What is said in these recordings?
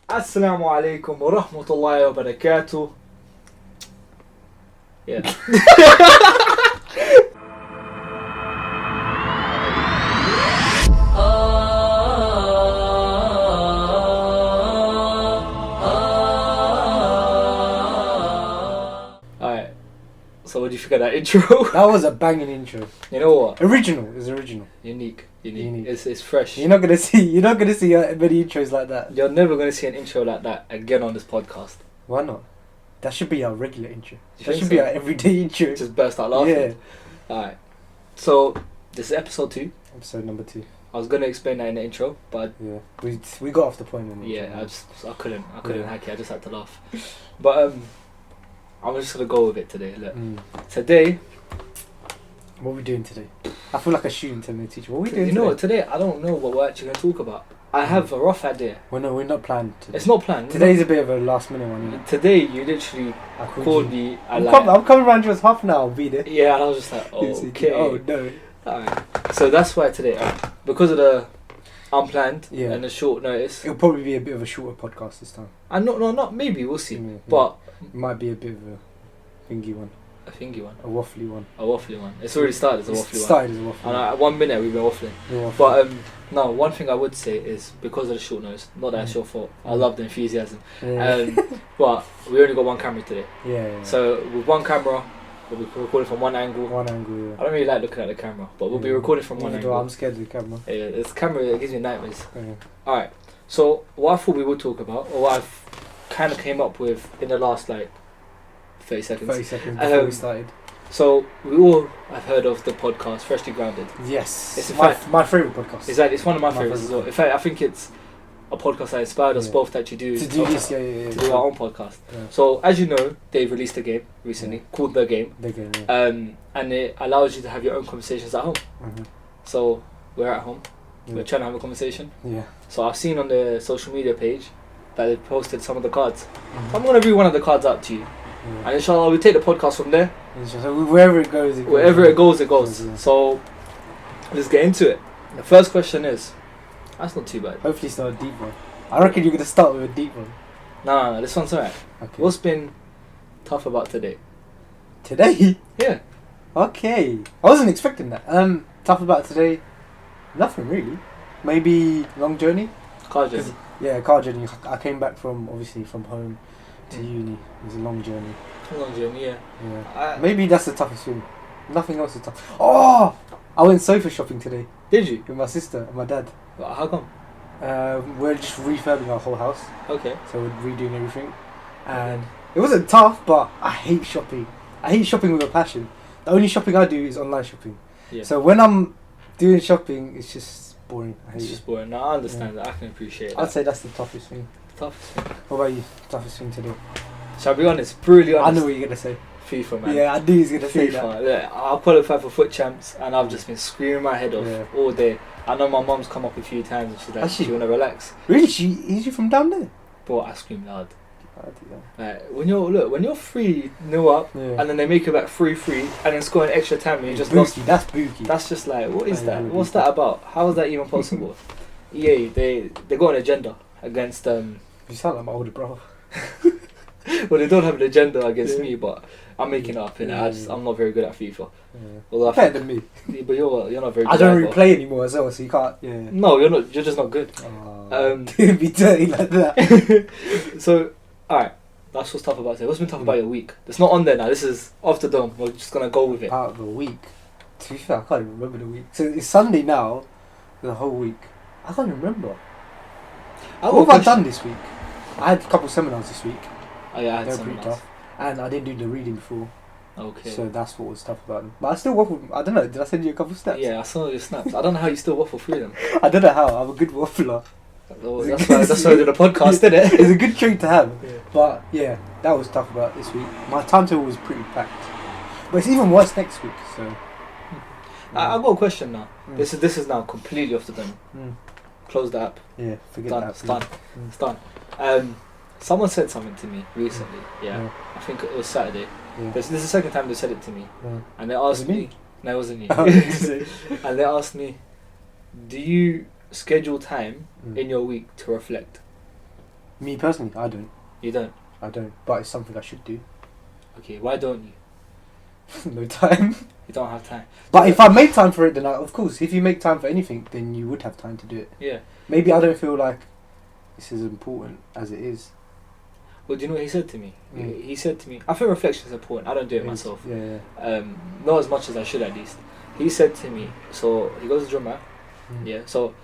Assalamu alaikum wa rahmatullahi wa barakatuh. Yeah. Alright. So what do you think of that intro? That was a banging intro. You know what? Original. It's original. Unique. It's fresh. You're not gonna see many intros like that. You're never gonna see an intro like that again on this podcast. Why not? That should be our regular intro. You That think should be so? our everyday intro. Just burst out laughing. Yeah. Alright. So this is episode 2. Episode number 2. I was gonna explain that in the intro, but Yeah. We got off the point in the yeah, intro. I couldn't Yeah. hack it. I just had to laugh. But I'm just gonna go with it today. Look, today. What are we doing today? I feel like a student telling the teacher. What are we doing You know what? today? Today I don't know what we're actually gonna talk about. I have a rough idea. Well, no, we're not planned today. It's not planned. Today's a bit of a last minute one. Isn't it? Today you literally I called me. I'm coming around to us half an hour. I'll be there. Yeah, and I was just like, okay. Oh no. Alright. So that's why today, because of the unplanned Yeah. and the short notice. It'll probably be a bit of a shorter podcast this time. And not maybe we'll see. Yeah. But It might be a bit of a thingy one. a thingy one, A waffly one. a waffly one. It's already started as a It's waffly one. started as a waffly And one. at 1 minute we've been waffling. The waffly. But no, one thing I would say is because of the short notice, not that it's your fault. I love the enthusiasm. Yeah. But we only got one camera today. Yeah. So with one camera, we'll be recording from one angle. One angle, I don't really like looking at the camera, but we'll be recording from one Neither do angle. I. I'm scared of the camera. Yeah, this camera it gives me nightmares. Yeah. Alright, so what I thought we would talk about, or what I've kind of came up with in the last like 30 seconds. 30 seconds before we started. So we all have heard of the podcast Freshly Grounded. Yes. It's in my, fact- my favourite podcast. Exactly, it's one of my My favourites as favourite. well. In fact, I think it's a podcast that inspired us Yeah. both to actually do To do this, yeah. to do our own podcast. Yeah. So as you know, they've released a game recently called The Game, The game, yeah. and it allows you to have your own conversations at home. Mhm. So we're at home, Yeah. we're trying to have a conversation. Yeah. So I've seen on the social media page that they posted some of the cards. Mhm. I'm gonna read one of the cards out to you, Yeah. and inshallah we'll take the podcast from there. So wherever it goes, Wherever it goes, it goes. Yeah. So let's get into it. The first question is, that's not too bad. Hopefully it's not a deep one. I reckon you're going to start with a deep one. No, this one's alright. Okay. What's been tough about today? Today? Yeah. Okay. I wasn't expecting that. Tough about today? Nothing really. Maybe long journey? Car journey. Yeah, car journey. I came back from home to uni. It was a long journey. Long journey, yeah. Yeah. Maybe that's the toughest thing. Nothing else is tough. Oh! I went sofa shopping today Did you? with my sister and my dad. Well, how come? We're just refurbing our whole house, Okay. so we're redoing everything. And it wasn't tough, but I hate shopping. I hate shopping with a passion. The only shopping I do is online shopping. Yeah. So when I'm doing shopping, it's just boring. I hate It's it. just boring. No, I understand that. I can appreciate that. I'd say that's the toughest thing. Toughest thing. What about you? Toughest thing to do? Shall I be honest? Brutally I honest. know what you're gonna say. FIFA, man. Yeah, I knew he was gonna say that. FIFA. Look, I qualified for foot champs, and I've just been screaming my head off Yeah. all day. I know my mum's come up a few times, and she's like, Has she? "You wanna relax?" Really? Is she from down there? But I scream loud. I do that. Like when you're 3-0 up, Yeah. and then they make it back 3-3, and then score an extra time, and you just Bookie, lost. that's bookie. That's just like, what is Yeah, that? yeah, What's yeah. that about? How is that even possible? EA, they got an agenda against You sound like my older brother. well, they don't have an agenda against Yeah. me, but I'm making it up in it. Yeah. I'm not very good at FIFA. Yeah. Although I Better think, than me. but you're not very good. I don't really either. play anymore as well, so you can't. Yeah. No, you're not. You're just not good. Don't be dirty like that. So, alright, that's what's tough about today. What's been tough about your week? It's not on there now. This is off the dome. We're just gonna go with it. Out of the week. To be fair, I can't even remember the week. So it's Sunday now. The whole week. I can't remember. What have I done this week? I had a couple seminars this week. Oh yeah, I had They were some pretty nice. tough. And I didn't do the reading before. Okay. So that's what was tough about them. But I still waffle. I don't know. Did I send you a couple of steps? Yeah, I saw your snaps. I don't know how you still waffle through them. I don't know how. I'm a good waffler. Oh, that's why I did a podcast, did it? It's a good trait to have. Yeah. But yeah, that was tough about this week. My timetable was pretty packed. But it's even worse next week. So. I've got a question now. Mm. This is now completely off the dome. Mm. Close the app. Yeah, forget Done. that. It's done. Mm. It's done. Someone said something to me recently. Yeah. Yeah. I think it was Saturday. Yeah. This is the second time they said it to me, Yeah. and they Was asked it me. me? No, it wasn't you. Oh, is it? And they asked me, "Do you schedule time Mm. in your week to reflect?" Me personally, I don't. You don't? I don't. But it's something I should do. Okay, why don't you? No time. You don't have time. But if I make time for it, then of course, if you make time for anything, then you would have time to do it. Yeah. Maybe I don't feel like it's as important as it is. Well, do you know what he said to me? Mm. He said to me, I think reflection is important. I don't do it myself. Yeah. Not as much as I should, at least. He said to me, so he goes to Jummah. Yeah. So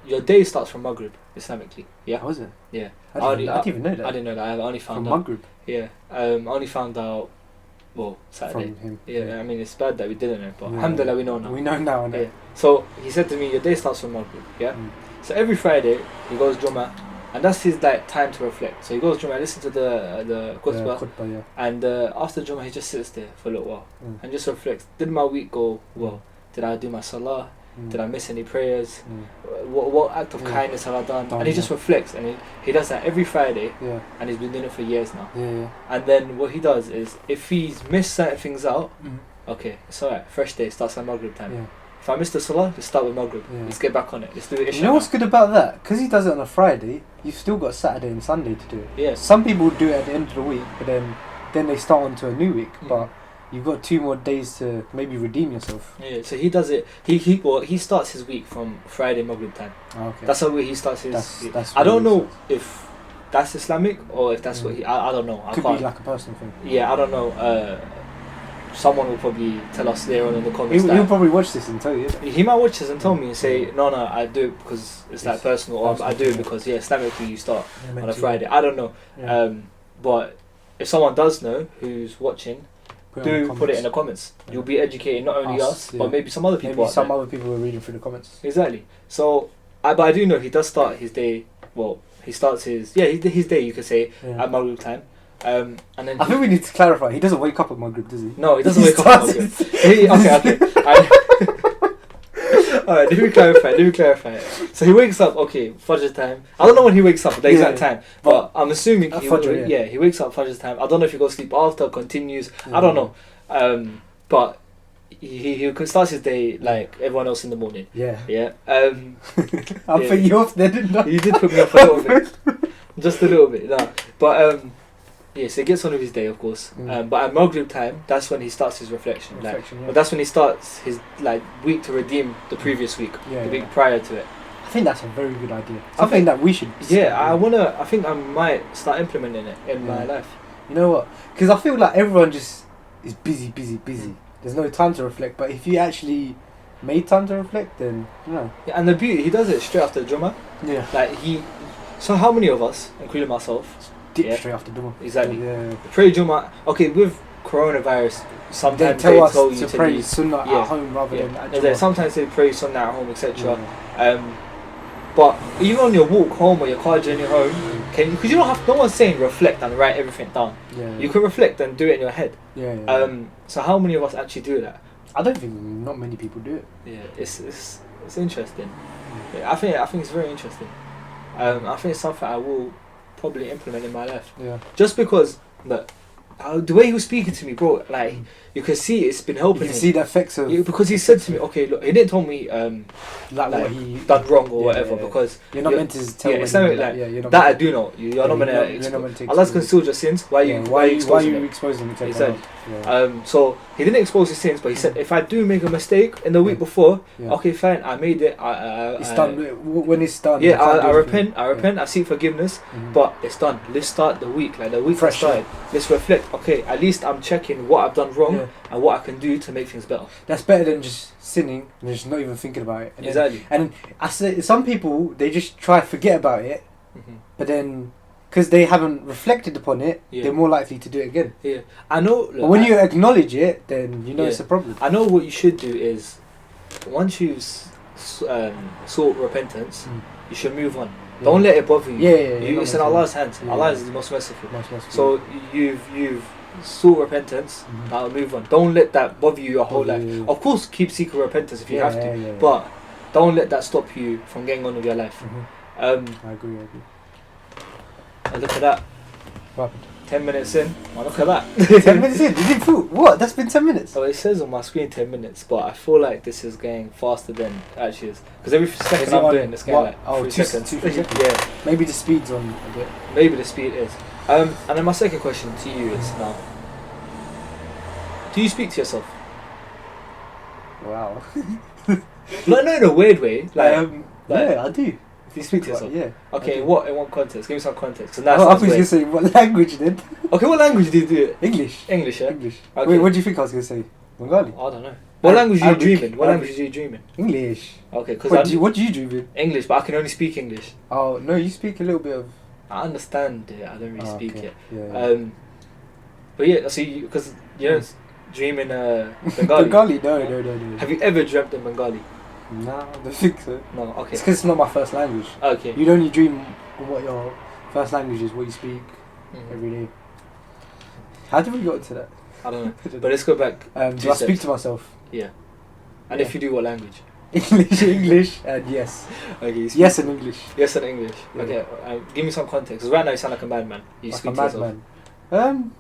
your day starts from Maghrib, Islamically. Yeah. How is it? Yeah. I didn't even know that. I didn't know that. I only found from out. Maghrib. Yeah. I only found out. Well, Saturday. From him. Yeah. I mean, it's bad that we didn't know, but Yeah. alhamdulillah, we know now. We know now. Yeah. So he said to me, your day starts from Maghrib. Yeah. Mm. So every Friday he goes Jummah, and that's his like time to reflect. So he goes Jummah, listen to the khutbah, Yeah. and after Jummah he just sits there for a little while and just reflects. Did my week go well? Did I do my salah? Did I miss any prayers? What act of kindness have I done? And he just reflects, and he does that every Friday, and he's been doing it for years now. And then what he does is, if he's missed certain things out, okay, it's alright, fresh day, starts at Maghrib time. If I miss the salah, just start with Maghrib. Let's get back on it. Let's do it. You know what's good about that? Because he does it on a Friday, you've still got Saturday and Sunday to do it. Yeah. Some people do it at the end of the week, but then they start on to a new week. But you've got 2 more days to maybe redeem yourself. Yeah, so he does it. He starts his week from Friday Maghrib time. Oh, okay. That's how he starts his. That's I don't know if that's Islamic or if that's what he. I don't know. Could be like a personal thing. Yeah, I don't know. Someone will probably tell us later on in the comments. He'll probably watch this and tell you. He might watch this and tell me and say, no, I do it because it's like personal, or I do it because Islamically you start on a Friday. I don't know. Yeah. But if someone does know who's watching, put it in the comments. Yeah. You'll be educating not only us, but maybe some other people. Maybe some other people are reading through the comments. Exactly. So, but I do know he does start his day. Well, he starts his day. You could say at Maghrib time. And then I think we need to clarify. He doesn't wake up at Maghrib, does he? No, he doesn't wake up at Maghrib. Okay. Alright, let me clarify. So he wakes up. Okay, Fajr time. I don't know when he wakes up, the exact time, but I'm assuming he wakes up Fajr time. I don't know if he goes to sleep after, continues. I don't know. But he starts his day like everyone else in the morning. Yeah. I put you off there, didn't I? You did put me off a little bit, just a little bit. No, but so he gets on with his day, of course. But at Maghrib time, that's when he starts his reflection. But that's when he starts his week to redeem the previous week, the week prior to it. I think that's a very good idea. Something that we should. I think I might start implementing it in my life. You know what? Because I feel like everyone just is busy. There's no time to reflect. But if you actually made time to reflect, then you know. Yeah, and the beauty, he does it straight after Jummah. Yeah. So how many of us, including myself, dip straight after Jummah? Exactly. Yeah. Pray Jummah. Okay, with coronavirus, sometimes they tell us to pray Sunnah at home rather than at Jummah. Sometimes they pray Sunnah at home, etc. But even on your walk home or your car journey home, because you don't have, no one's saying reflect and write everything down. You can reflect and do it in your head. So how many of us actually do that? I don't think not many people do it. Yeah, it's interesting. Yeah, I think it's very interesting. I think it's something I will probably implement in my life. Yeah. Just because, look, the way he was speaking to me, bro, like you can see it's been helping. You can see the effects of. Because he said to me, okay, look, he didn't tell me what he done wrong or whatever. Because you're not meant to tell. It's not like that. I do know. You're not meant to. Allah's concealed your sins. Why are you exposing them? Exactly. So he didn't expose his sins, but he said, if I do make a mistake in the week before, okay, fine, I made it. It's done. When it's done. Yeah, I repent. I seek forgiveness. But it's done. Let's start the week. Like the week has started. Let's reflect. Okay, at least I'm checking what I've done wrong and what I can do to make things better. That's better than just sinning and just not even thinking about it. Exactly. And I say some people, they just try to forget about it, but then because they haven't reflected upon it, they're more likely to do it again. Yeah, I know. Look, but when you acknowledge it, then you know it's a problem. I know what you should do is, once you've sought repentance, you should move on. Don't let it bother you. It's in Allah's hands. Allah is the most merciful. So you've sought repentance. Now move on. Don't let that bother you your whole life. Of course, keep seeking repentance if you have to, but don't let that stop you from getting on with your life. I agree. Look at that. What happened? 10 minutes in. Oh, look at that. 10 minutes in? You didn't put what? That's been 10 minutes. So it says on my screen 10 minutes, but I feel like this is going faster than it actually is. Because every second I'm doing it's going like 3 seconds. 2 3 seconds. Yeah. Maybe the speed's on a bit. Maybe the speed is. And then my second question to you is now: do you speak to yourself? Wow. Not in a weird way. Like, yeah, I do. Do you speak to yourself? Yeah. Okay, in what context? Give me some context. I was going to say, what language then? Okay, what language do you do it? English. English, yeah? English. Okay. Wait, what do you think I was going to say? Bengali? I don't know. What language are you dreaming? What language are you dreaming? English. Okay, because what do you dream in? English, but I can only speak English. Oh, no, you speak a little bit of... I understand it, I don't really speak it. Yeah. But yeah, so because you don't dream in Bengali. Bengali? No. Have you ever dreamt in Bengali? No, I don't think so. No, okay. It's because it's not my first language. Okay. You'd only dream on what your first language is, what you speak every day. How did we get into that? I don't know. But let's go back. Do I speak to myself? Yeah. And if you do, what language? English, and yes. Okay. Yes, and English. Yes, and English. Yeah. Okay. Give me some context. Because right now you sound like a madman. You like speak a to yourself. Madman.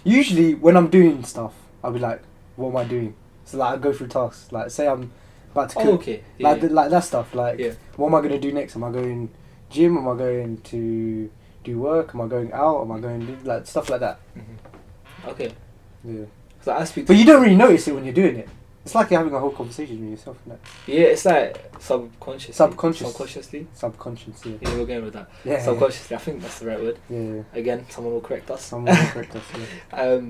Usually when I'm doing stuff, I'll be like, "What am I doing?" So like I go through tasks. Like say I'm about to cook. Oh, okay. Yeah, like that stuff. Like, what am I gonna do next? Am I going gym? Am I going to do work? Am I going out? Am I going to like stuff like that? Mm-hmm. Okay. Yeah. So I speak. But you don't really notice it when you're doing it. It's like you're having a whole conversation with yourself, isn't it? Yeah, it's like subconsciously. Subconsciously. Yeah. Yeah, we're going with that. Yeah. Subconsciously, I think that's the right word. Yeah. Again, someone will correct us. Yeah.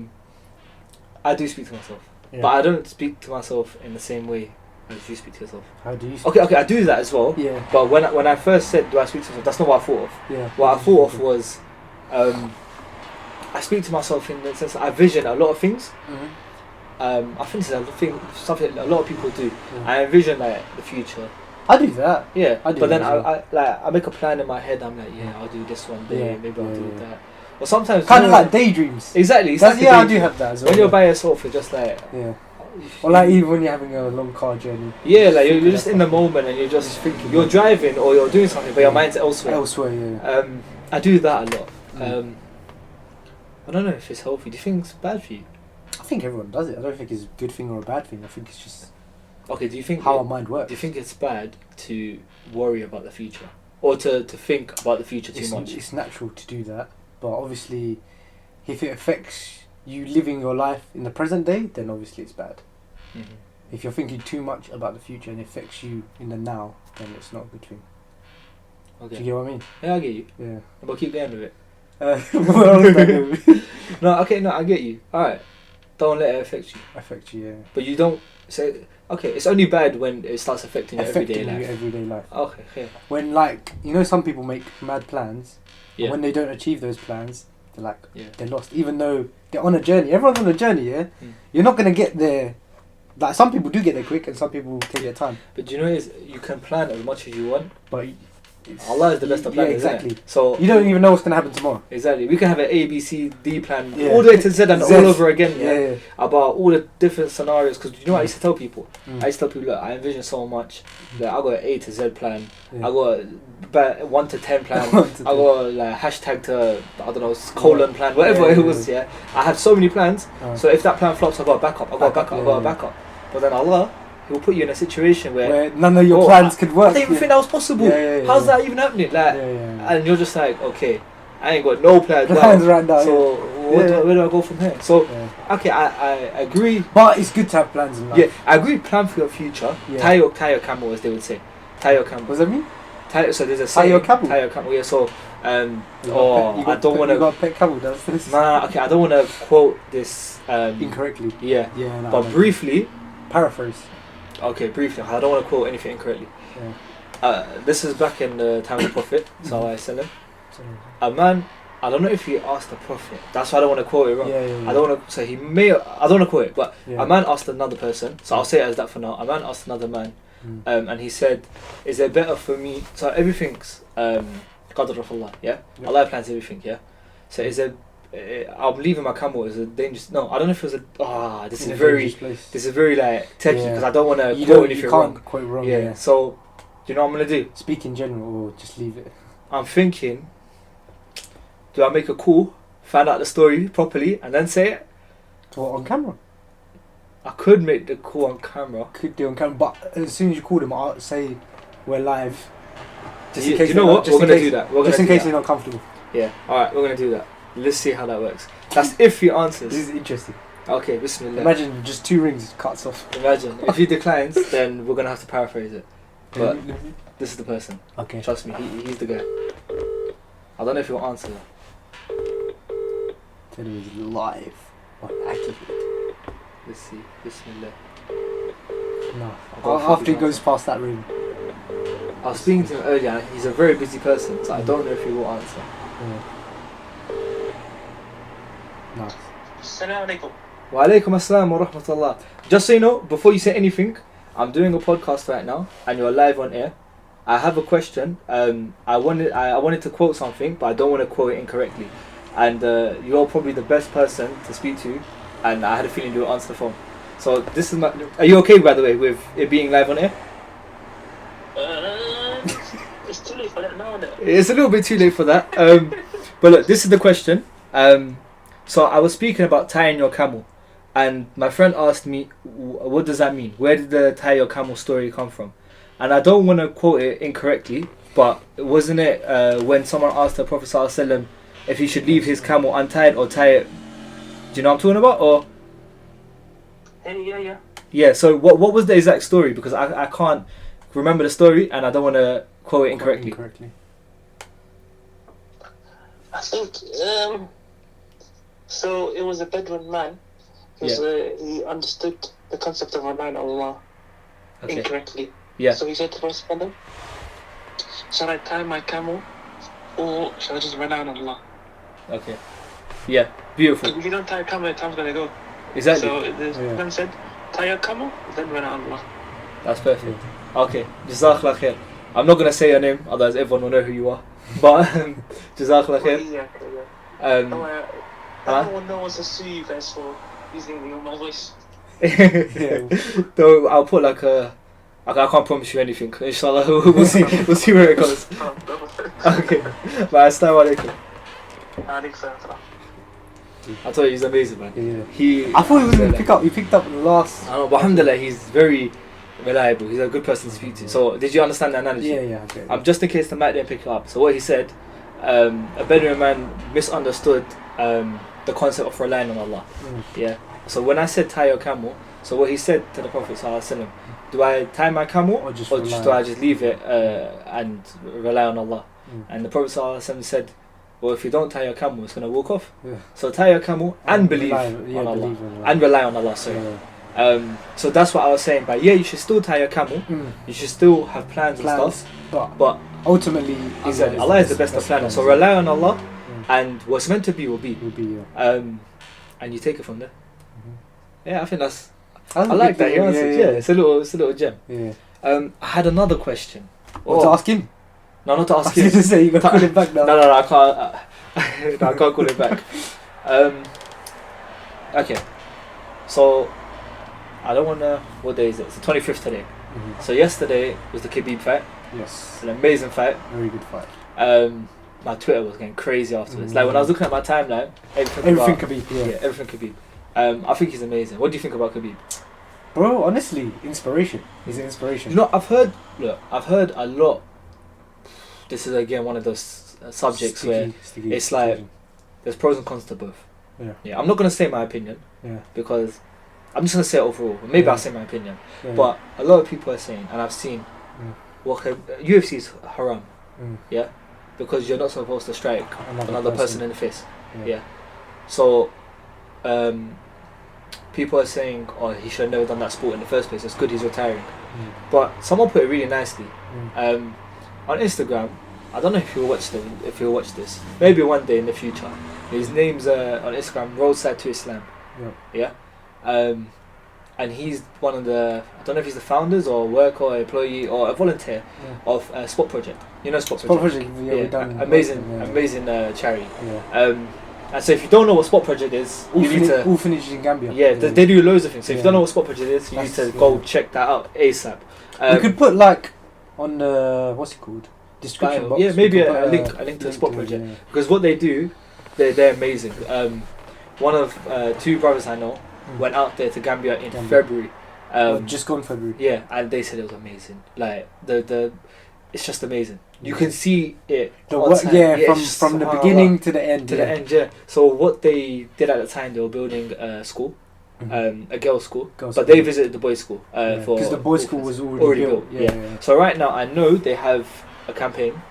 I do speak to myself, Yeah. but I don't speak to myself in the same way as you speak to yourself. How do you speak? Okay, I do that as well. Yeah. But when I first said, do I speak to myself? That's not what I thought of. Yeah. What I thought of was, I speak to myself in the sense that I vision a lot of things. Mm-hmm. I think this is something a lot of people do. Yeah. I envision like the future. I do that. Yeah, I do but then that I make a plan in my head. I'm like, yeah, I'll do this one day. Yeah, Maybe I'll do yeah. that. Or sometimes Kind of like daydreams. Exactly. Yeah, I do have that as well. When you're by yourself, you're just like. Yeah. Or like even when you're having a long car journey. Yeah, like you're just in the moment and you're just thinking. You're driving or you're doing something, but your mind's elsewhere. Yeah. I do that a lot. I don't know if it's healthy. Do you think it's bad for you? I think everyone does it. I don't think it's a good thing or a bad thing. I think it's just okay. Do you think how our mind works? Do you think it's bad to worry about the future or to think about the future too much? It's natural to do that, but obviously, if it affects you living your life in the present day, then obviously it's bad. Mm-hmm. If you're thinking too much about the future and it affects you in the now, then it's not a good thing. Okay. Do you get what I mean? Yeah, I get you. Yeah. But keep going with it. Well, No, okay, no, I get you. Alright. Don't let it affect you. affect you, yeah. But you don't say, okay, it's only bad when it starts affecting your everyday life. Everyday life. Okay, yeah. When, like, you know, some people make mad plans, Yeah. and when they don't achieve those plans, they're like, Yeah. they're lost. Even though they're on a journey. Everyone's on a journey, yeah? Mm. You're not going to get there. Like, some people do get there quick, and some people take their time. But you know, you can plan as much as you want. But Allah is the best of planners. Yeah, exactly. Isn't it? So you don't even know what's going to happen tomorrow. Exactly. We can have an A, B, C, D plan Yeah. all the way to Z and all over again. Yeah. About all the different scenarios. Because you know what I used to tell people? Mm. I used to tell people, look, I envision so much. That I got an A to Z plan. Yeah. I got a 1 to 10 plan. 1 to 10. I got like hashtag to, I don't know, colon plan, whatever it was, yeah. I had so many plans. So if that plan flops, I got a backup. I got a backup. But then Allah, He will put you in a situation where none of your plans could work. I didn't even think that was possible. Yeah, How's that even happening? Like, and you're just like, okay, I ain't got no plans. Right now. So where do I go from here? So okay, I agree. But it's good to have plans in life. Yeah, I agree. Plan for your future. Yeah. Tie your camel, as they would say. Tie your camel. What does that mean? So there's a tie your camel. Tie your camel. Yeah. So I don't want to. You got a pet camel. That's this. Nah. Okay. I don't want to quote this incorrectly. Yeah. Yeah. No, but briefly. Paraphrase. Okay, briefly. I don't want to quote anything incorrectly. Yeah. This is back in the time of the Prophet. A man. I don't know if he asked the Prophet. That's why I don't want to quote it wrong. Yeah. I don't want to. So he may. I don't want to quote it, but a man asked another person. So I'll say it as that for now. A man asked another man, and he said, "Is it better for me?" So everything's qadr of Allah. Yeah. Allah plans everything. Yeah. So is it? I'm leaving my camel is a dangerous. No, I don't know if it was a. This is very like techy because I don't want to quote anything wrong. Quite wrong. Yeah. So, do you know what I'm gonna do? Speak in general or just leave it. I'm thinking. Do I make a call find out the story properly, and then say it. What, on camera? I could make the call on camera. Could do on camera, but as soon as you call them, I'll say we're live. Just in case. You know what? We're gonna do that. Just in case they're not comfortable. Yeah. All right. We're gonna do that. Let's see how that works. That's if he answers. This is interesting. Okay. Bismillah. Imagine just 2 rings, it cuts off. Imagine if he declines, then we're gonna have to paraphrase it. But this is the person. Okay. Trust me. He's the guy. I don't know if he'll answer. Tell him he's live on Akhihood. Let's see. Bismillah. No. After he goes past that room. I was speaking to him earlier. He's a very busy person, so I don't know if he will answer. Nice. Assalamu alaikum. Wa alaikum assalam wa rahmatullah. Just so you know, before you say anything, I'm doing a podcast right now, and you're live on air. I have a question. I wanted to quote something, but I don't want to quote it incorrectly. And you're probably the best person to speak to, and I had a feeling you would answer the phone. So this is my. Are you okay, by the way, with it being live on air? It's too late for that now. It's a little bit too late for that. But look, this is the question. So I was speaking about tying your camel, and my friend asked me, what does that mean? Where did the tie your camel story come from? And I don't want to quote it incorrectly, but wasn't it when someone asked the Prophet ﷺ if he should leave his camel untied or tie it? Do you know what I'm talking about? Or Yeah. yeah. So what was the exact story? Because I can't remember the story, and I don't want to quote it incorrectly. I think so. It was a Bedouin man because he understood the concept of relying on Allah incorrectly. Yeah. So he said to us, shall I tie my camel or shall I just rely on Allah? Okay. Yeah. Beautiful. If you don't tie a camel, time's gonna go. Exactly. So the man said, tie your camel, then rely on Allah. That's perfect. Okay. Jazakallah khair. I'm not gonna say your name, otherwise everyone will know who you are. But Jazakallah khair. Everyone knows to sue you guys for using my voice. Though I'll put like a. I can't promise you anything. Inshallah, we'll see. We'll see where it goes. Okay. But assalamu alaikum. I told you he's amazing, man. Yeah. I thought he was going to pick up. He picked up the last. I know, but alhamdulillah, he's very reliable. He's a good person to speak to. So, did you understand the analogy? Yeah. Okay. Just in case the mic didn't pick it up. So, what he said, a Bedouin man misunderstood the concept of relying on Allah. Yeah. So, when I said tie your camel, so what he said to the Prophet ﷺ, do I tie my camel or do I just leave it and rely on Allah? And the Prophet ﷺ said, well, if you don't tie your camel, it's going to walk off. Yeah. So tie your camel and believe on Allah. And rely on Allah, sorry. Yeah. So that's what I was saying. But yeah, you should still tie your camel. You should still have plans and stuff. But ultimately, Allah is the best of planners. So rely on Allah, and what's meant to be will be. And you take it from there. Yeah, I think that's... I like that. Yeah, it's a little gem. Yeah. I had another question. To ask him? No, not to ask him. I was going to say you got to call him back now. No, I can't. I can't call him back. Okay. So I don't want to. What day is it? It's the 25th today. So yesterday was the Khabib fight. Yes. An amazing fight. Very good fight. My Twitter was getting crazy afterwards. Like when I was looking at my timeline, everything Khabib. Yeah, everything Khabib. I think he's amazing. What do you think about Khabib? Bro, honestly, inspiration. He's an inspiration. You know, I've heard a lot. This is again one of those subjects where it's like there's pros and cons to both. Yeah. I'm not gonna say my opinion. Because I'm just gonna say it overall. Maybe I'll say my opinion. But a lot of people are saying, and I've seen, well, UFC is haram. Yeah, because you're not supposed to strike another person in the face. Yeah. So, people are saying, oh, he should have never done that sport in the first place. It's good he's retiring. But someone put it really nicely. On Instagram, I don't know if you'll watch this. Maybe one day in the future. His name's on Instagram, Roadside to Islam. Yeah. And he's one of the, I don't know if he's the founders or worker or employee or a volunteer of Sport Project. You know Sport Project? Amazing charity. And so if you don't know what Sport Project is, you need to... Orphanages in Gambia. Yeah, they do loads of things. So if you don't know what Sport Project is, you need to go check that out ASAP. You could put like on the, what's it called? Description box. Yeah, maybe a link to the Sport Project. Because what they do, they're amazing. One of two brothers I know went out there to Gambia in February. Just gone February. Yeah, and they said it was amazing. Like the it's just amazing. You can see it. From the beginning to the end. To the end, yeah. So what they did at the time, they were building a school, a girls' school, but they visited the boys' school because the boys' school was already built. Yeah. So right now, I know they have a campaign.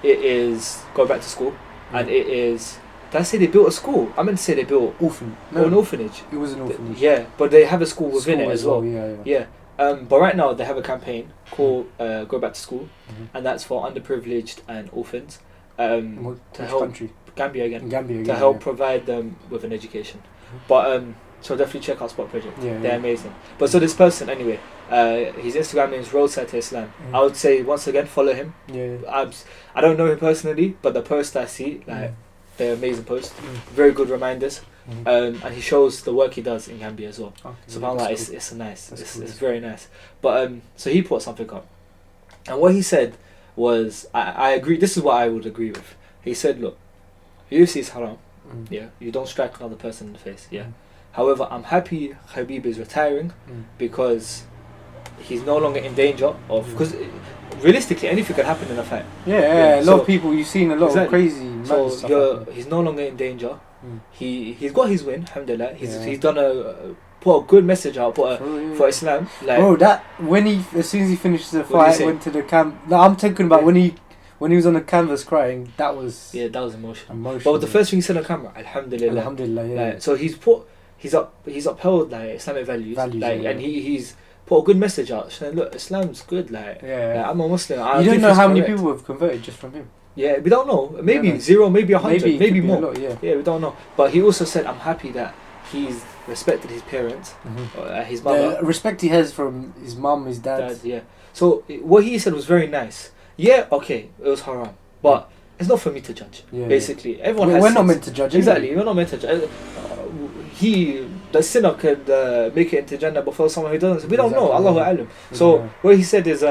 It is Go Back to School, and it is. Did I say they built a school? I meant to say they built an orphanage. It was an orphanage. Yeah, but they have a school within it as well. Yeah. But right now they have a campaign called Go Back to School, and that's for underprivileged and orphans to help country? Gambia again to help provide them with an education. But so definitely check out Spot Project. They're amazing. But so this person anyway, his Instagram name is Roadside to Islam. I would say once again follow him. I don't know him personally, but the posts I see they're amazing posts, very good reminders. And he shows the work he does in Gambia as well. So it's nice. It's very nice. But so he put something up, and what he said was, I agree. This is what I would agree with. He said, look, UFC is haram. Yeah, you don't strike another person in the face. Yeah. However, I'm happy Khabib is retiring because he's no longer in danger of because. Realistically, anything could happen in a fight. A lot of people. You've seen a lot of crazy. So he's no longer in danger. He's got his win. Alhamdulillah. He's done put a good message out. For Islam. That as soon as he finished the fight, went to the camp. No, I'm talking about when he was on the canvas crying. That was emotional. But the first thing he said on camera, Alhamdulillah. Alhamdulillah. Yeah. So he's upheld Islamic values. And he's put a good message out saying, look, Islam's good. I'm a Muslim. You don't know how many people have converted just from him. Yeah, we don't know. Maybe 0, maybe 100, maybe more. Lot, we don't know. But he also said, I'm happy that he's respected his parents, his mother. The respect he has from his mum, his dad. So what he said was very nice. Yeah, okay, it was haram, but it's not for me to judge. Basically, everyone. We're not meant to judge. Exactly, we're not meant to judge. The sinner could make it into Jannah before someone who doesn't. We don't know. Allahu A'lam. So what he said is,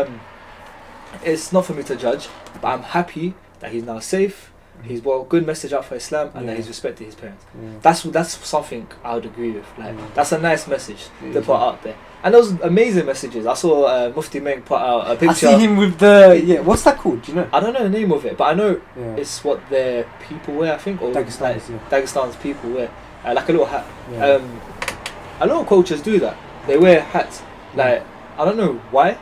it's not for me to judge, but I'm happy that he's now safe. He's brought a good message out for Islam, and that he's respected his parents. That's something I would agree with. That's a nice message to put out there. And those amazing messages. I saw Mufti Meng put out a picture. I see him with the what's that called? Do you know? I don't know the name of it, but I know it's what their people wear. I think, or Dagestan's people wear. Like a little hat. A lot of cultures do that. They wear hats. I don't know why,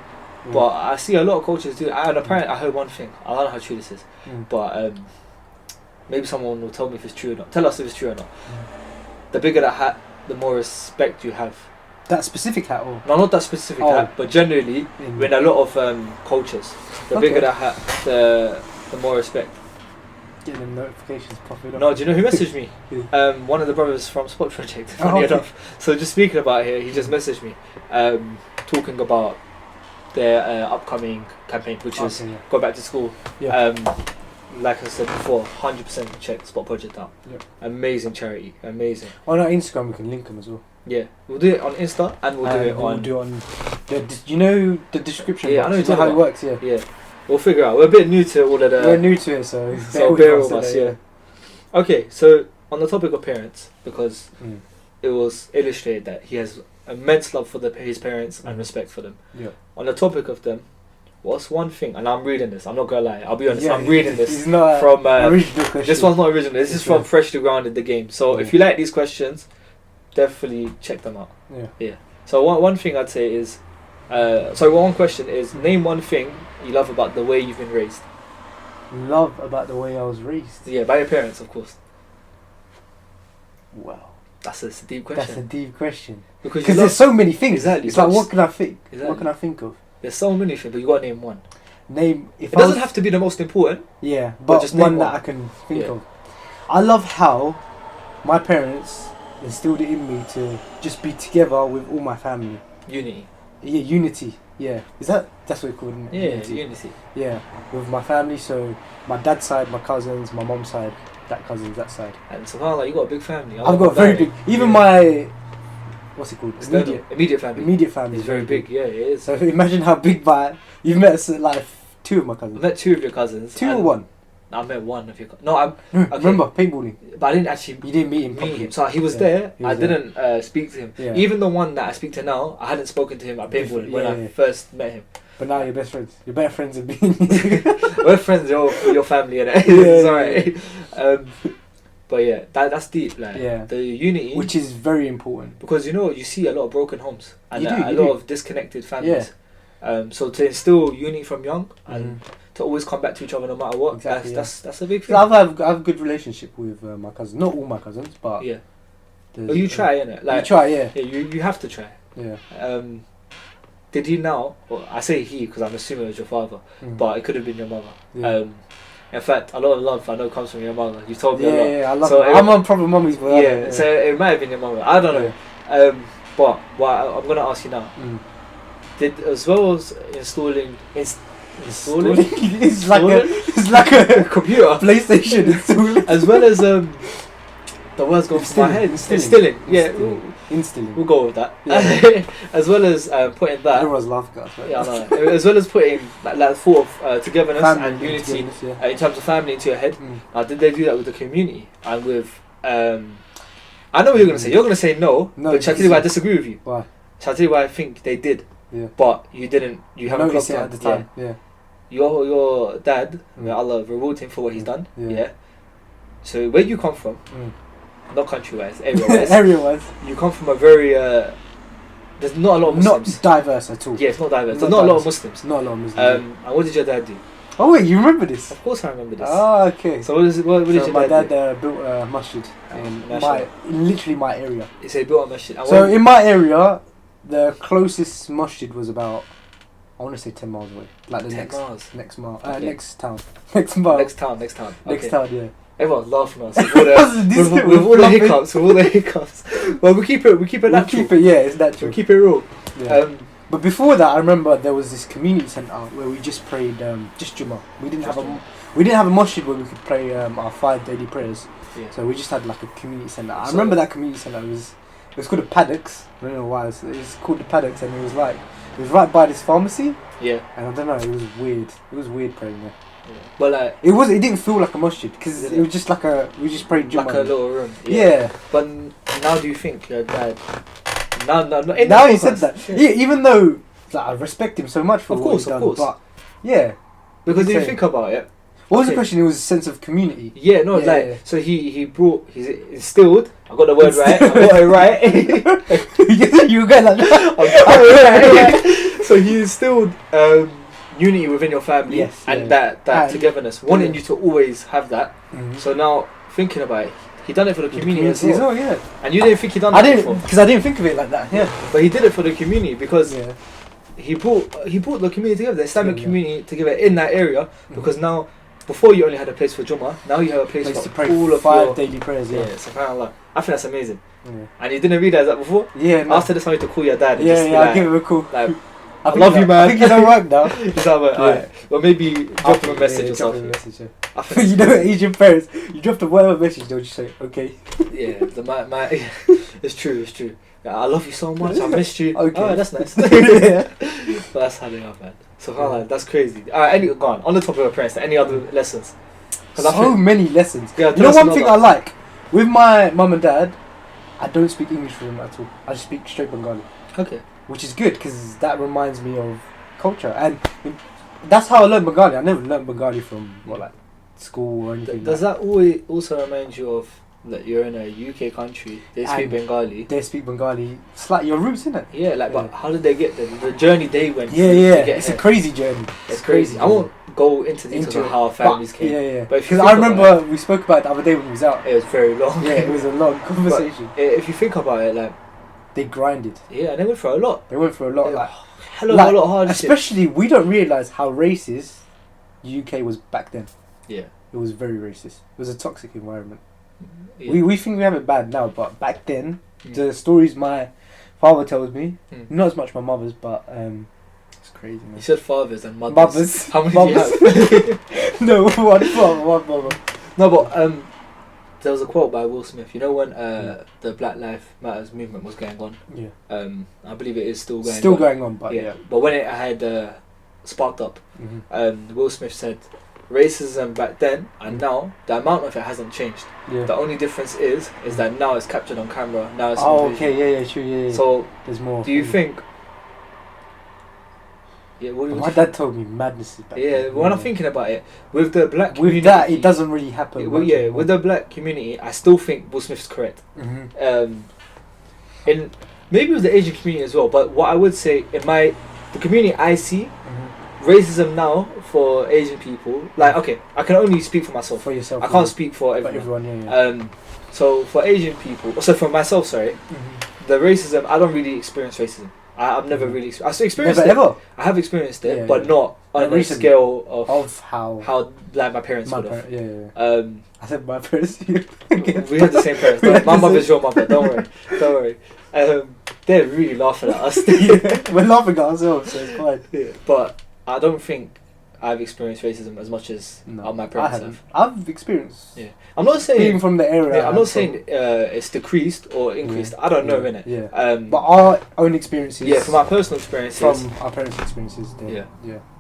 but I see a lot of cultures do that. And apparently I heard one thing. I don't know how true this is, but maybe someone will tell me if it's true or not. Tell us if it's true or not. The bigger the hat, the more respect you have. That specific hat? Or? No, not that specific hat, but generally, in a lot of cultures, the bigger the hat, the more respect. Getting them notifications popping up. No, do you know who messaged me? One of the brothers from Spot Project. Funny enough. So just speaking about it, he just messaged me, talking about their upcoming campaign, which is Go Back to School. Like I said before, 100% check Spot Project out. Amazing charity, amazing. On our Instagram, we can link them as well. Yeah, we'll do it on Insta and we'll do it on. We'll do it on. You know the description. Yeah, box. I know how it works. Yeah. We'll figure out. We're a bit new to all of the. We're new to it, so bear with us. Yeah. Okay, so on the topic of parents, because it was illustrated that he has immense love for his parents and respect for them. Yeah. On the topic of them, what's one thing? And I'm reading this. I'm not gonna lie. I'll be honest. I'm reading this. It's not from original question. This one's not original. This is from Freshly Grounded the Game. So if you like these questions, definitely check them out. Yeah. So one thing I'd say is, one question is, name one thing you love about the way you've been raised. Love about the way I was raised? Yeah, by your parents, of course. Wow. That's a deep question. That's a deep question. Because there's so many things. Exactly. It's like, what can I think? Exactly. What can I think of? There's so many things, but you gotta name one. It doesn't have to be the most important. Yeah, but just one that I can think of. I love how my parents instilled it in me to just be together with all my family. Unity. Yeah, unity. Yeah, that's what you call it? Yeah, unity. Yeah, with my family. So my dad's side, my cousins, my mom's side, that cousin's that side. And subhanAllah, you got a big family. I've got a very big. Even my what's it called? Immediate family. Immediate family. It's very big. Yeah, it is. So imagine how big you've met like two of my cousins. I met two of your cousins. Two or one? I met one of your. No, I'm. Okay. Remember paintballing? But I didn't actually. You didn't meet him. So he was there. I didn't speak to him. Yeah. Even the one that I speak to now, I hadn't spoken to him at paintballing when I first met him. But now you're best friends. You're better friends than me. We're friends. Your family, innit? It's alright. But yeah, that's deep. Like the unity, which is very important, because you see a lot of broken homes and a lot of disconnected families. So to instill unity from young and to always come back to each other no matter what. Exactly, that's a big thing. I have a good relationship with my cousins. Not all my cousins, but But you try, innit? Like, you try, yeah. You have to try. Yeah. Did he now? Well, I say he because I'm assuming it was your father, but it could have been your mother. Yeah. In fact, a lot of love I know comes from your mother. You told me a lot. Yeah, I love it. I'm on proper mummies, but yeah, so it might have been your mother. I don't know. But I'm gonna ask you now. Did, as well as installing it's like a computer PlayStation installing, as well as the words going through my head. Instilling. Instilling. We'll go with that. Yeah. As well as putting that. Everyone's laughing at us, right? Yeah, I know. As well as putting that thought of togetherness family and unity in terms of family into your head. Did they do that with the community and with? I know what you're gonna say. You're gonna say no. But shall I tell you why I disagree with you? Why? Shall I tell you why I think they did? Yeah. But you didn't. You haven't noticed it at the time. Yeah. Your dad, may Allah reward him for what he's done. Yeah. So where you come from, not country-wise, area-wise. Area-wise. You come from a very. There's not a lot of Muslims. Not diverse at all. Yeah, it's not diverse. There's not a lot of Muslims. Not a lot of Muslims. And what did your dad do? Oh wait, you remember this? Of course I remember this. Ah, okay. So what did your my dad do? Built a masjid in literally my area. So he built a masjid. So in my area, the closest masjid was about, I want to say 10 miles away. Like the next town. Next mile. Next town. Next town. Okay. Next town, yeah. Everyone's laughing at us with all the hiccups. Well, we keep it natural. It's natural. We keep it real. Yeah. But before that, I remember there was this community centre where we just prayed just Jummah. We didn't have a masjid where we could pray our 5 daily prayers. Yeah. So we just had like a community centre. I remember that community centre it was called the Paddocks. I don't know why. It was called the Paddocks, and it was right by this pharmacy. Yeah. And I don't know. It was weird. It was weird praying there. Yeah. But like it didn't feel like a masjid because it was just like we just prayed Jummah. Like a little room. Yeah. But now do you think your dad? Now he said that. Yeah, even though I respect him so much for what he's done, but yeah. Because if you think about it. What was the question? It was a sense of community. Yeah, no, so he instilled. I got the word right. I got it right. You got like that. So he instilled unity within your family, and that togetherness, wanting you to always have that. So now thinking about it, he done it for the community as well. And you didn't think he done that before? Because I didn't think of it like that. Yeah, but he did it for the community because he brought the community together, the Islamic community together in that area. Because now, before you only had a place for Jummah, now you have a place for to pray all of 5 daily prayers. Yeah, subhanAllah. I think that's amazing. And you didn't realise that before? Yeah. No. After this, I need to call your dad. And I'll give him a call. Like, I love you, man. I think he's at work now. He's at work. Alright. Well, maybe drop him a message or something. You know, Asian parents, you drop the whatever message, they'll just say, okay. Yeah, it's true. Yeah, I love you so much. I missed you. Okay. Oh, that's nice. But that's how they are, man. So that's crazy. Alright, go on. On the topic of parents, any other lessons? So many lessons. Yeah, you know one thing I like? With my mum and dad, I don't speak English with them at all. I just speak straight Bengali. Okay. Which is good because that reminds me of culture. And that's how I learned Bengali. I never learned Bengali from school or anything. Does that always also remind you of that you're in a UK country, they speak Bengali? They speak Bengali. It's like your roots, isn't it? Yeah, but how did they get there? The journey they went through. It's a crazy journey. It's crazy. I won't go into details of how our families came. Yeah. Because I remember we spoke about it the other day when we was out. It was very long. Yeah, it was a long conversation. But if you think about it, they grinded. Yeah, they went through a lot. A lot of hardship. Especially, we don't realise how racist the UK was back then. Yeah. It was very racist. It was a toxic environment. Yeah. We think we have it bad now, but back then, the stories my father tells me, not as much my mother's, but it's crazy, man. You said fathers and mothers. How many do you have? No, one father, one mother. No, but there was a quote by Will Smith. You know when the Black Lives Matters movement was going on? Yeah. I believe it is still going on. But But when it had sparked up, Will Smith said, racism back then and now, the amount of it hasn't changed. Yeah. The only difference is that now it's captured on camera. Now it's okay, true, yeah. So there's more. Do you think? Yeah, my dad told me madness is back. Yeah, when I'm thinking about it, with the black community, with that it doesn't really happen. With the black community, I still think Will Smith's correct. In maybe with the Asian community as well, but what I would say the community I see, racism now for Asian people, like, okay, I can only speak for myself. For yourself. I can't speak for everyone. Yeah. So for Asian people, so for myself, sorry, the racism, I don't really experience racism. I've never really experienced it. Ever? I have experienced it, but not on a scale of how like my parents would have. I said my parents. We have the same parents. My mother's your mother. Don't worry. They're really laughing at us. We're laughing at ourselves, so it's fine. Yeah, but I don't think I've experienced racism as much as my parents have. I've experienced. Yeah, I'm not saying being from the area. Yeah, I'm not saying it's decreased or increased. I don't know, innit? Yeah. But our own experiences. Yeah, from my personal experiences. From our parents' experiences. Yeah.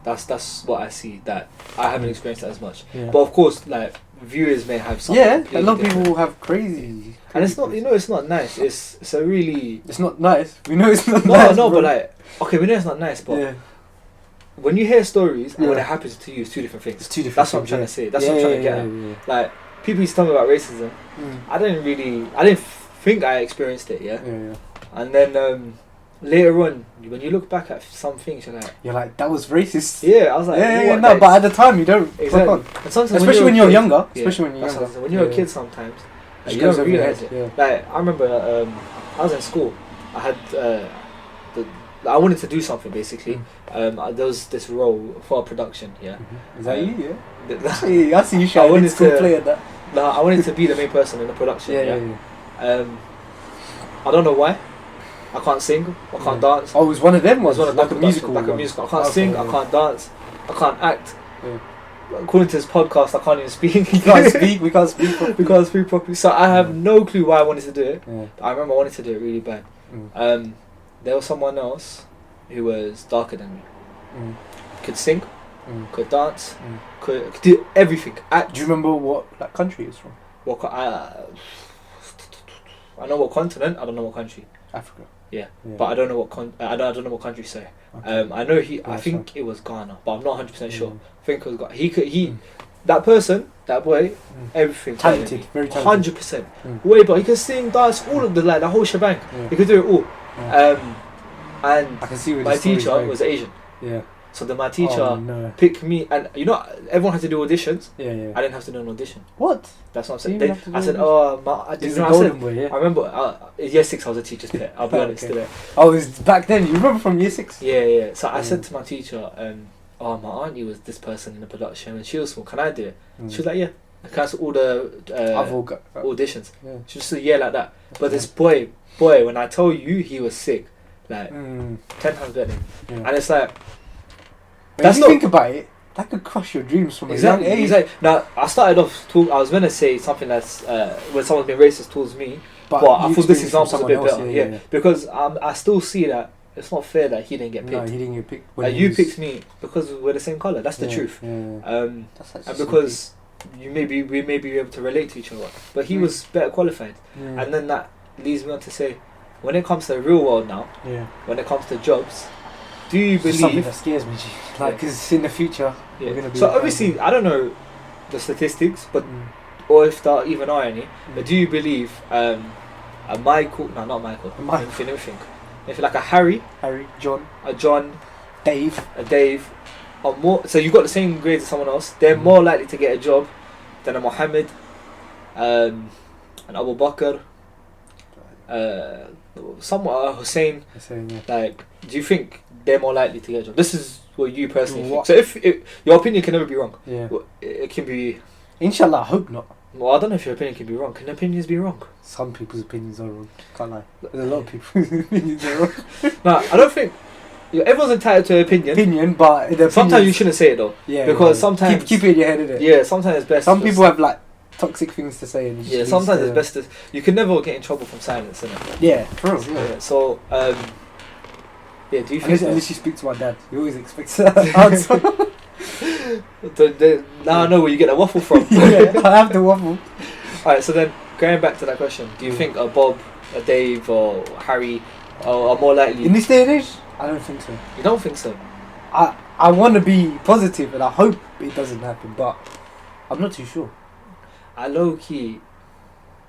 That's what I see. That I haven't experienced that as much. Yeah. But of course, like viewers may have something. Yeah, a lot of people will have crazy. And it's not. It's not nice. It's a really. It's not nice. We know it's not nice. No, but like, okay, we know it's not nice, but. Yeah. When you hear stories and when it happens to you, it's two different things. That's what I'm trying to say. That's what I'm trying to get at. Like, people used to tell me about racism. I didn't think I experienced it, yeah? And then later on, when you look back at some things, you're like, that was racist. Yeah, I was like, no, but at the time you don't. Exactly. And especially when you're younger. When you're a kid sometimes, you don't realise it. Like, I remember I was in school. I had I wanted to do something basically. There was this role for a production. Yeah. Is that you? Yeah. I see you shouting. I wanted to be the main person in the production. Yeah. I don't know why. I can't sing. I can't dance. Oh, it was one of them. Was like a musical. Like a musical. I can't sing. I can't dance. I can't act. According to this podcast, I can't even speak. We can't speak properly. So I have no clue why I wanted to do it. But I remember I wanted to do it really bad. There was someone else who was darker than me. Could sing, could dance, could do everything. Act. Do you remember what country it's from? I know what continent. I don't know what country. Africa. Yeah. But I don't know what I don't know what country. Sorry. Okay. I know I think it was Ghana, but I'm not 100% sure. I think it was Ghana. That person, that boy, everything. Talented, very talented. 100%. Way, but he could sing, dance, all of the whole shebang. He could do it all. And I can see my teacher was Asian. Yeah. So then my teacher picked me, and everyone had to do auditions. Yeah. I didn't have to do an audition. What? That's what I'm saying. I said, I remember year 6 I was a teacher's pet. I'll be honest today. Oh, it was back then. You remember from year 6? Yeah. So I said to my teacher, my auntie was this person in the production, and she was small. Can I do it? She was like, yeah. I cancelled all the auditions. Yeah. She just said, yeah, like that. But this boy, when I tell you, he was sick. Like 10 times better than me. And it's like, when you think about it, that could crush your dreams from a young age. Exactly. Now I started off I was gonna say something that's when someone's been racist towards me, but I thought this example's a bit better. Because I still see that it's not fair that he didn't get picked. No, he didn't get picked. You picked me because we're the same colour. That's the truth. And because we may be able to relate to each other, but he was better qualified. And then that leads me on to say, when it comes to the real world now, when it comes to jobs, do you believe... something that scares me, because in the future, we're going to be... So obviously, I don't know the statistics, but or if there even are any, but do you believe a Michael... No, not Michael. Anything. If like a Harry, John, a John, Dave, are more... So you've got the same grades as someone else, they're more likely to get a job than a Muhammed, an Abu Bakr, somewhat Hussein. Like, do you think they're more likely to get a job? This is what you personally think. So if your opinion can never be wrong. It can be... Inshallah, I hope not. Well, I don't know if your opinion can be wrong. Can opinions be wrong? Some people's opinions are wrong. Can't lie. There's a lot of people's opinions are wrong. No, I don't think... everyone's entitled to an opinion. But... sometimes you shouldn't say it though. Because sometimes... Keep it in your head, innit? Yeah, sometimes it's best... Some people have toxic things to say. And sometimes it's best to... You can never get in trouble from silence, innit? Yeah, for real. Yeah. So, do you think... Unless you speak to my dad. He always expects that answer. Now I know where you get the waffle from. Yeah, I have the waffle. Alright, so then going back to that question, do you think a Bob, a Dave, or Harry are more likely? In this day and age, I don't think so. You don't think so? I want to be positive and I hope it doesn't happen, but I'm not too sure. I low key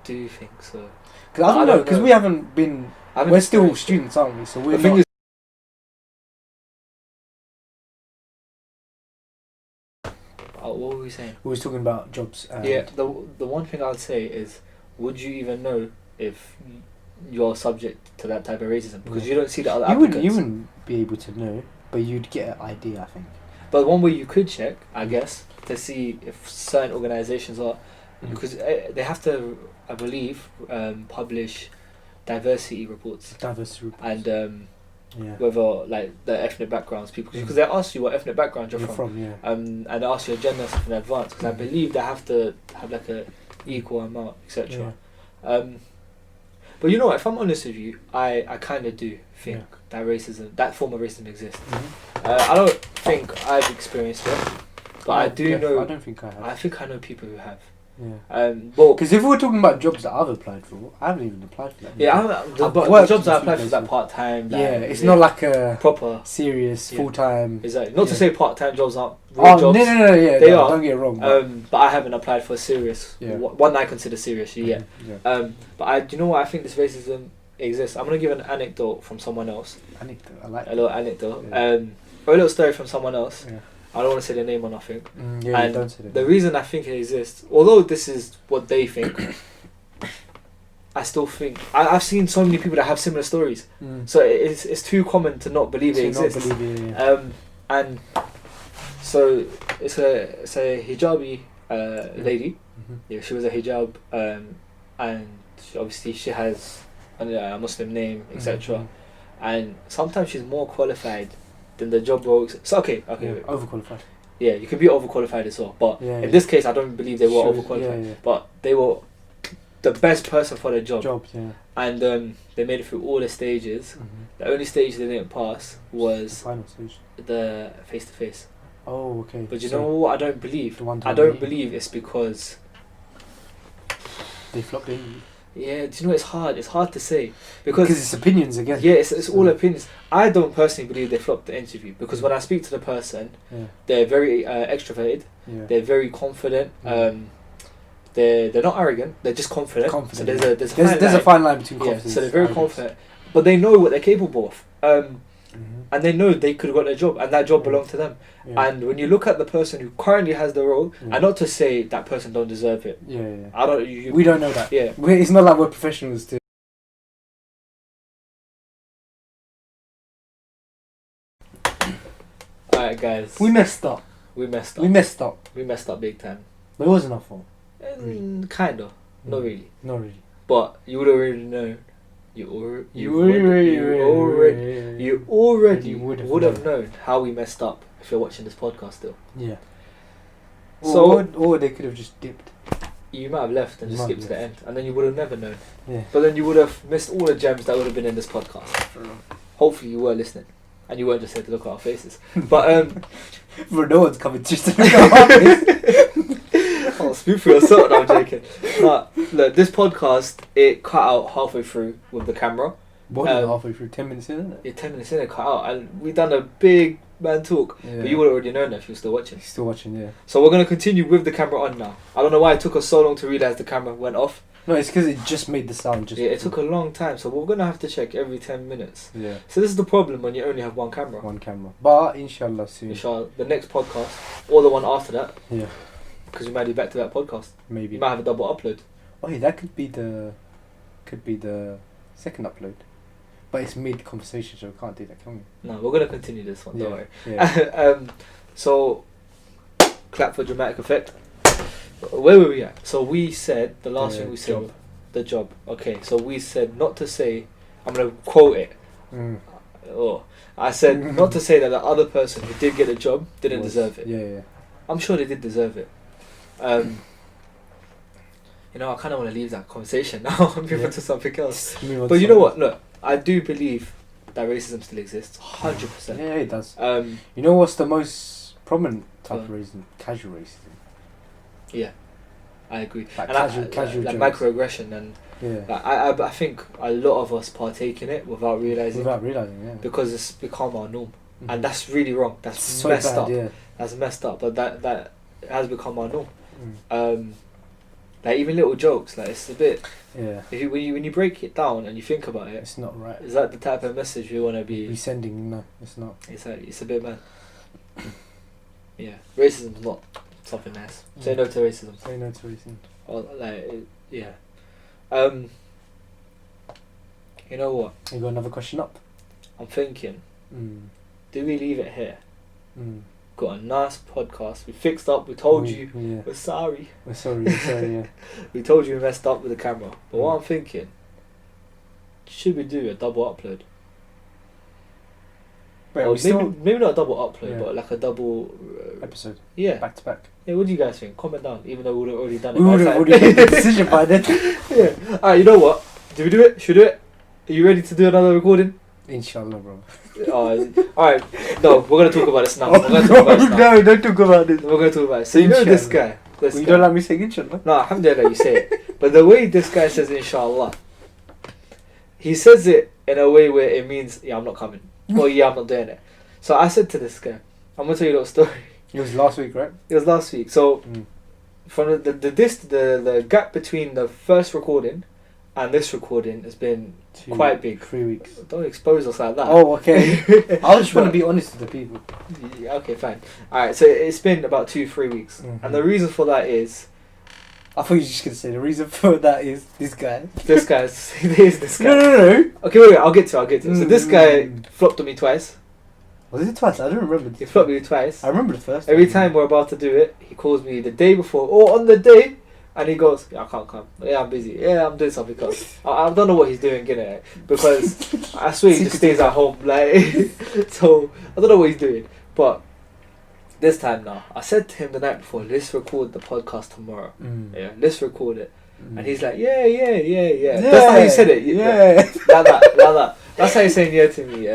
do think so. Because I don't know, because we haven't been. We're still students, aren't we? So we're the thing not. is, what were we saying? We was talking about jobs. Yeah, the one thing I'd say is, would you even know if you're subject to that type of racism? Because you don't see the other applicants. You wouldn't be able to know, but you'd get an idea, I think. But one way you could check, I guess, to see if certain organisations are, because they have to, I believe, publish diversity reports. And whether like the ethnic backgrounds people, because they ask you what ethnic background you're from, and they ask your gender in advance, because I believe they have to have like a equal amount, etc. But you know what, if I'm honest with you, I kind of do think that form of racism exists. I don't think I've experienced it, but I do know. I don't think I have. I think I know people who have. But because if we're talking about jobs that I've applied for, I haven't even applied for that. The jobs I applied for is like part time. It's not like a proper serious full time. Exactly. Not to say part time jobs aren't real jobs. No, they are. Don't get it wrong. But I haven't applied for a serious one I consider serious yet. But do you know what? I think this racism exists. I'm gonna give an anecdote from someone else. Anecdote. I like a little anecdote. Or a little story from someone else. I don't want to say their name or nothing. And don't say that. The reason I think it exists, although this is what they think, I still think I've seen so many people that have similar stories. So it's too common to not believe it exists. And so it's a hijabi lady. Yeah, she was a hijab, and she has a Muslim name, etc. And sometimes she's more qualified than the job role. So okay. Overqualified. Yeah, you can be overqualified as well. But in this case, I don't believe they were overqualified. But they were the best person for the job. And they made it through all the stages. The only stage they didn't pass was the final stage, the face to face. Oh, okay. But you know what? I don't believe. I don't believe it's because they flopped in. Yeah, do you know it's hard? It's hard to say because it's opinions again. Yeah, it's all opinions. I don't personally believe they flopped the interview because when I speak to the person, they're very extroverted. They're very confident. They're not arrogant. They're just confident. So there's a fine line between confidence. So they're very confident, but they know what they're capable of. And they know they could have got their job, and that job belonged to them. And when you look at the person who currently has the role, and not to say that person don't deserve it. I don't. We don't know that. Yeah. It's not like we're professionals to. Alright, guys. We messed up. We messed up big time. But it wasn't our fault. Kinda. Not really. Not really. But you would already know. You already would have known how we messed up if you're watching this podcast still. Yeah. Or they could have just dipped. You might have left and just skipped to the end, and then you would have never known. Yeah. But then you would have missed all the gems that would have been in this podcast. Hopefully you were listening, and you weren't just here to look at our faces. But for no one's coming just to look at our faces. Oh, speak for yourself. No, I'm joking. But look, this podcast it cut out halfway through with the camera. What halfway through? 10 minutes in, isn't it? Yeah, 10 minutes in it cut out, and we done a big man talk. But you would have already known that if you're still watching. Still watching, yeah. So we're gonna continue with the camera on now. I don't know why it took us so long to realise the camera went off. No, it's because it just made the sound. It took a long time, so we're gonna have to check every 10 minutes. Yeah. So this is the problem when you only have one camera. But inshallah soon. Inshallah, the next podcast or the one after that. Yeah. Because we might do back-to-back podcast. Maybe. You might have a double upload. Oh yeah, that could be the second upload. But it's mid-conversation, so we can't do that, can we? No, we're going to continue this one, don't worry. Yeah. So, clap for dramatic effect. Where were we at? So we said, the last thing we said, the job. Okay, so we said not to say, I'm going to quote it. I said not to say that the other person who did get a job didn't deserve it. Yeah. I'm sure they did deserve it. You know, I kind of want to leave that conversation now and move on to something else. But you know what? Look, I do believe that racism still exists. 100%. Yeah, it does. You know what's the most prominent type of racism, casual racism. Yeah, I agree. Like And casual like jokes. microaggression, and Yeah. like, I think a lot of us partake in it without realizing, Yeah. because it's become our norm, Mhm. and that's really wrong. That's so messed bad, up. Yeah. That's messed up. But that has become our norm. Mm. Like even little jokes, like it's a bit. Yeah. When you break it down and you think about it, It's not right. is that the type of message we want to be sending? No, it's not. It's a bit mad. Yeah, racism's not something nice. Say no to racism. Say no to racism. Or yeah. You know what? You got another question up? I'm thinking. Mm. Do we leave it here? Mm. Got a nice podcast. We fixed up. We told you. Yeah. We're sorry. We're sorry. Yeah. We told you we messed up with the camera. But what I'm thinking, should we do a double upload? Wait, Or we still maybe not a double upload, Yeah. but like a double episode Yeah. back to back. Yeah, what do you guys think? Comment down, even though we would have already done it. We would have already made the decision by then. Yeah. Alright, you know what? Do we do it? Should we do it? Are you ready to do another recording? Inshallah, bro. Alright. No, we're gonna talk about this now. We're gonna talk about this now. No, don't talk about this. We're gonna talk about it. So you know this Inshallah. guy. This You guy. don't like me saying inshallah? No, alhamdulillah, you say it. But the way this guy says inshallah, he says it in a way where it means, yeah, I'm not coming. Or yeah, I'm not doing it. So I said to this guy, I'm gonna tell you a little story. It was last week, right? It was last week. So from the gap between the first recording and this recording has been quite big. 3 weeks. Don't expose us like that. Oh, okay. I just want to be honest with the people. Yeah, okay, fine. Alright, so it's been about 2-3 weeks. Mhm. And the reason for that is I thought you were just going to say the reason for that is this guy. this guy's this guy. No. Okay, wait, I'll get to it. So this guy flopped on me twice. Was it twice? I don't remember. He flopped me twice. I remember the first Every time we're about to do it, he calls me the day before or on the day, and he goes, "Yeah, I can't come. Yeah, I'm busy. Yeah, I'm doing something else." I don't know what he's doing, because I swear he just stays at home. Like, so I don't know what he's doing. But this time now, I said to him the night before, "Let's record the podcast tomorrow. Yeah, let's record it." And he's like, yeah. That's how he said it. Yeah. Like that. That's how he's saying yeah to me.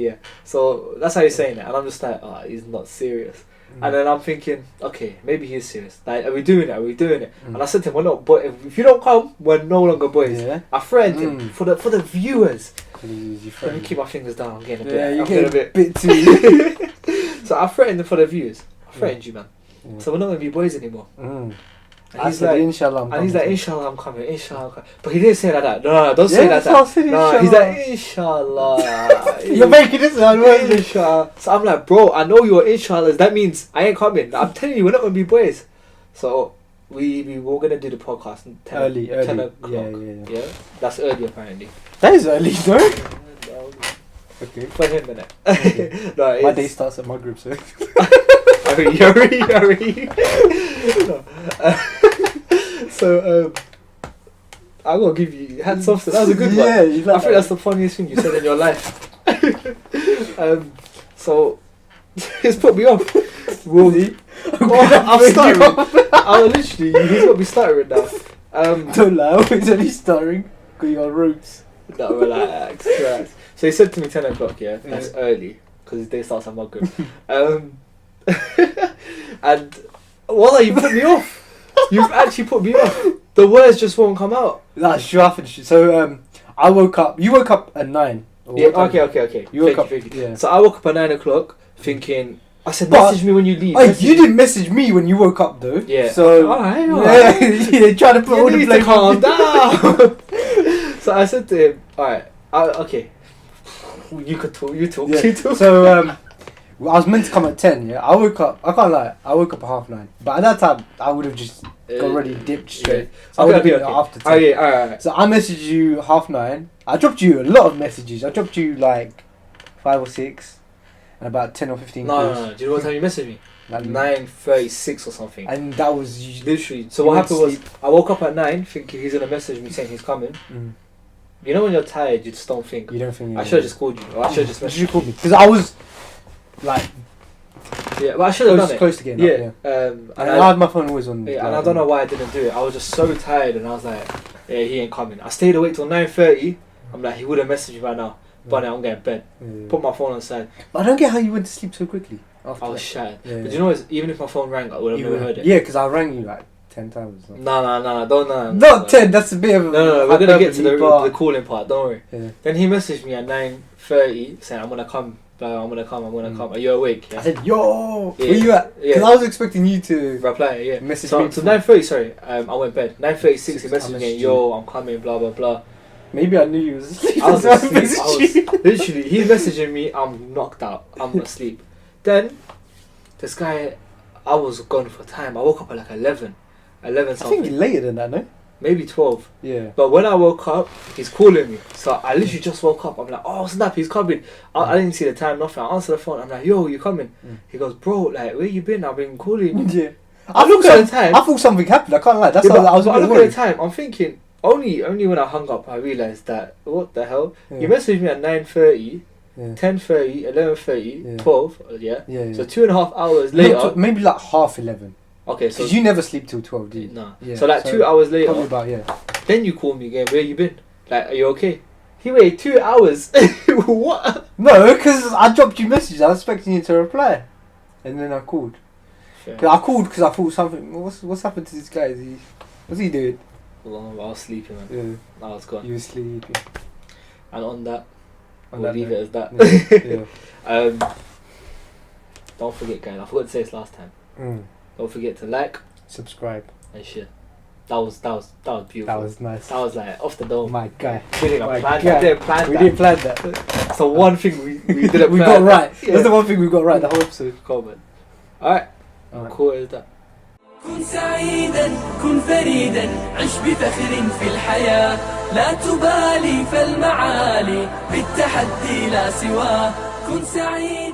Yeah. So that's how he's saying it, and I'm just like, oh, he's not serious. And then I'm thinking, okay, maybe he is serious. Like, are we doing it? And I said to him, we're not boys. If you don't come, we're no longer boys. Yeah. I threatened him for the viewers. You Let me keep my fingers down. I'm getting a bit. Yeah, you're I'm getting getting a bit too. So I threatened him for the views. I threatened you, man. Yeah. So we're not gonna be boys anymore. And I he's said, like, inshallah, inshallah, I'm coming. But he didn't say it like that. No, don't say it like that. No, he's like, inshallah. You're making this sound worse. Inshallah. So I'm like, bro, I know you're inshallah. That means I ain't coming. I'm telling you, we're not gonna be boys. So we were gonna do the podcast in 10 Early. 10 o'clock. Yeah. That's early apparently. That is early, though. Okay. For him, innit? Okay. No, My day starts at my group, so. Hurry. No. So I'm gonna give you hats off. That was a good one. Yeah, you like I think that's the funniest thing you said in your life. So it's put me off. I'm stuttering. He's got me stuttering now. Don't lie, it's only stuttering. Got your roots. No, relax. So he said to me 10 o'clock. Yeah, that's early because his day starts at my group. And voila, you put me off. You've actually put me off. The words just won't come out. That's true. So I woke up. You woke up at 9. Yeah. Okay. You woke up. Thank you. Yeah. So I woke up at 9 o'clock thinking. I said, But- message me when you leave. Oh, you didn't message me when you woke up though. Yeah. So Alright. they try to put all the You need blame to calm on me. down. So I said to him, alright, okay. You could talk. You talk. Yeah. You talk. So I was meant to come at 10. Yeah. I woke up. I can't lie. I woke up at 9:30. But at that time, I would have just already dipped straight. So I would have been after 10. Oh yeah. Alright. So I messaged you 9:30. I dropped you a lot of messages. I dropped you like 5 or 6. And about 10 or 15 calls. No. Do you know what time you messaged me? Like 9:36 or something. And that was usually Literally. So what happened was, I woke up at 9 thinking he's gonna message me saying he's coming. You know when you're tired, you just don't think. You don't think. I should have just called you. Or I should have just Did messaged you call me? Because I was like Yeah, but I should have done it. close to getting Yeah. up. And And I had my phone always on. and I don't know why I didn't do it. I was just so tired, and I was like, yeah, he ain't coming. I stayed awake till 9:30. I'm like, he would have messaged me by now. But I'm going to bed. Put my phone on the side. But I don't get how you went to sleep so quickly After I was that. shattered. Yeah, But you know what? Even if my phone rang, I would have never heard it. Yeah, because I rang you like 10 times. So. No, don't no. Not 10. That's a bit of. No, we're gonna get to the but... calling part. Don't worry. Yeah. Then he messaged me at 9:30 saying, "I'm gonna come. I'm gonna come. Are you awake?" Yeah? I said, "Yo, Yeah. where you at?" Because Yeah. I was expecting you to reply. Yeah. message So me. 9:30. Sorry. I went bed. 9:36. He messaged me, messaged "Yo, I'm coming." Blah blah blah. Maybe I knew you was asleep. I was so asleep. messaged you. Literally, he's messaging me. I'm knocked out. I'm asleep. Then this guy, I was gone for time. I woke up at like 11 I something. think later than that, no? Maybe 12. Yeah. But when I woke up, he's calling me. So I literally just woke up. I'm like, oh snap, he's coming. I didn't see the time, nothing. I answer the phone. I'm like, yo, you coming? He goes, bro, like, where you been? I've been calling you. Yeah. I look at the time. I thought something happened. I can't lie. That's Yeah, how I was. but I a bit look at worried. the time. I'm thinking, only when I hung up, I realised that, what the hell? Yeah. You messaged me at 9:30, Yeah. 10:30, 11:30, Yeah. 12, yeah? Yeah. So 2.5 hours later. Maybe like half 11. Okay, so. Because you never sleep till 12, do you? No. Yeah, So like 2 hours later. Probably about, yeah. Then you call me again. Where you been? Like, are you okay? He waited 2 hours. What? No, because I dropped you messages. I was expecting you to reply, and then I called. Cause I called because I thought something. What's happened to this guy? What's he doing? Well, I was sleeping, man. Yeah, I was gone. you were sleeping. And on that, On we'll that leave note. it as that. Yeah. Don't forget, guys. I forgot to say this last time. Don't forget to like, Subscribe. and share. That was beautiful. That was nice. That was like off the dome. My guy. Kidding, My I God. didn't plan We that. didn't plan that. So one thing we didn't We plan. got right. Yeah. That's the one thing we got right the whole episode. Come on. Alright. Alright. Cool as that. كن سعيدا كن فريدا عش بفخر في الحياة لا تبالي فالمعالي بالتحدي لا سواه كن سعيدا